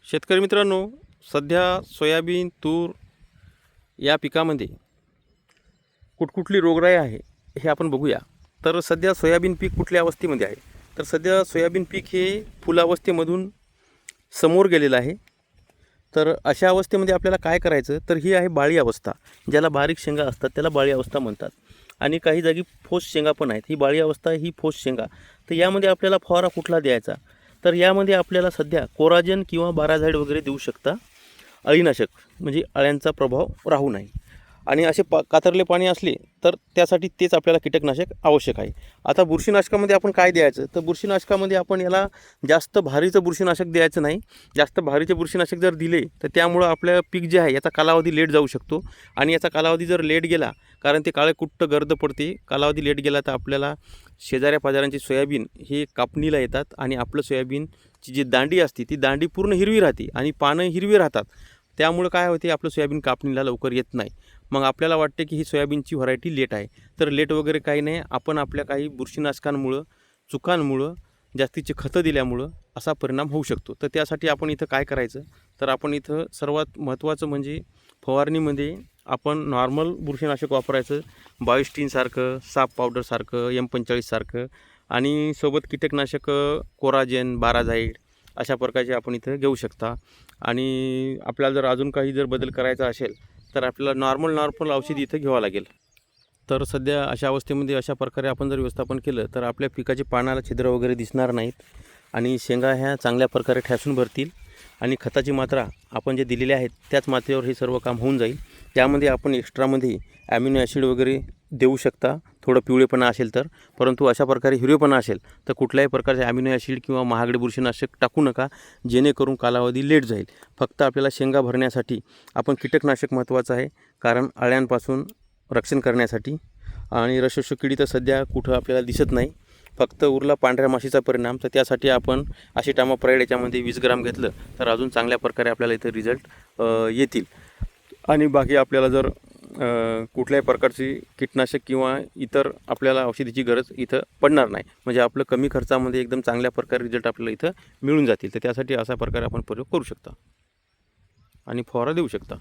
शेतकरी मित्रांनो, सध्या सोयाबीन, तूर या पिकामध्ये कुठकुठली रोगराई आहे हे आपण बघूया. तर सध्या सोयाबीन पीक कुठल्या अवस्थेमध्ये आहे? तर सध्या सोयाबीन पीक हे फुलावस्थेमधून समोर गेलेलं आहे. तर अशा अवस्थेमध्ये आपल्याला काय करायचं, तर ही आहे बाळी अवस्था. ज्याला बारीक शेंगा असतात त्याला बाळी अवस्था म्हणतात. आणि काही जागी ठोस शेंगा पण आहेत. ही बाळी अवस्था, ही ठोस शेंगा. तर यामध्ये आपल्याला फवारा कुठला द्यायचा? तर यामध्ये आपल्याला सध्या कोराजेन किंवा बाराझाईड वगैरे देऊ शकता, अळीनाशक, म्हणजे अळ्यांचा प्रभाव राहू नये. आणि असे कातरले पाणी असले तर त्यासाठी तेच आपल्याला कीटकनाशक आवश्यक आहे. आता बुरशीनाशकामध्ये आपण काय द्यायचं? तर बुरशीनाशकामध्ये आपण याला जास्त भारीचं बुरशीनाशक द्यायचं नाही. जास्त भारीचे बुरशीनाशक जर दिले तर त्यामुळं आपलं पीक जे आहे याचा कालावधी लेट जाऊ शकतो. आणि याचा कालावधी जर लेट गेला, कारण ते काळे कुट्ट गर्द पडते, कालावधी लेट गेला तर आपल्याला शेजाऱ्या पाजाऱ्यांची सोयाबीन हे कापणीला येतात आणि आपलं सोयाबीनची जी दांडी असते ती दांडी पूर्ण हिरवी राहते आणि पानं हिरवी राहतात. त्यामुळं काय होते, आपलं सोयाबीन कापणीला लवकर येत नाही. मग आपल्याला वाटते की ही सोयाबीनची व्हरायटी लेट आहे. तर लेट वगैरे काही नाही. आपण आपल्या काही बुरशीनाशकांमुळं, चुकांमुळं, जास्तीचे खतं दिल्यामुळं असा परिणाम होऊ शकतो. तर त्यासाठी आपण इथं काय करायचं, तर आपण इथं सर्वात महत्त्वाचं म्हणजे फवारणीमध्ये आपण नॉर्मल बुरशीनाशक वापरायचं. 22 सारखं, साप पावडरसारखं, M45 सारखं, आणि सोबत कीटकनाशक कोराजेन, बाराझाईड अशा प्रकारचे आपण इथं घेऊ शकता. आणि आपल्याला जर अजून काही जर बदल करायचा असेल तर आपल्याला नॉर्मल औषध इथं घ्यावं लागेल. तर सध्या अशा अवस्थेमध्ये अशा प्रकारे आपण जर व्यवस्थापन केलं तर आपल्या पिकाच्या पानाला छिद्र वगैरे दिसणार नाहीत आणि शेंगा ह्या चांगल्या प्रकारे ठॅसून भरतील. आणि खताची मात्रा आपण जे दिलेली आहेत त्याच मात्रेवर हे सर्व काम होऊन जाईल. त्यामध्ये आपण एक्स्ट्रामध्ये ॲमिनो ॲसिड वगैरे देऊ शकता, थोडं पिवळेपणा असेल तर. परंतु अशा प्रकारे हिरवेपणा असेल तर कुठल्याही प्रकारचे ॲमिनो ॲसिड किंवा महागडे बुरशीनाशक टाकू नका, जेणेकरून कालावधी लेट जाईल. फक्त आपल्याला शेंगा भरण्यासाठी आपण कीटकनाशक महत्त्वाचं आहे, कारण अळ्यांपासून रक्षण करण्यासाठी. आणि रसशोषक किडी तर सध्या कुठं आपल्याला दिसत नाही, फक्त उरला पांढऱ्या माशीचा परिणाम. तर त्यासाठी आपण असिटामाप्राइड याच्यामध्ये 20 ग्राम घेतलं तर अजून चांगल्या प्रकारे आपल्याला इथं रिझल्ट येतील. आणि बाकी आपल्याला जर कुठल्याही प्रकारची कीटनाशक किंवा इतर आपल्याला औषधीची गरज इथं पडणार नाही. म्हणजे आपलं कमी खर्चामध्ये एकदम चांगल्या प्रकारे रिझल्ट आपल्याला इथं मिळून जातील. तर त्यासाठी अशा प्रकारे आपण प्रयोग करू शकता आणि फवारा देऊ शकता.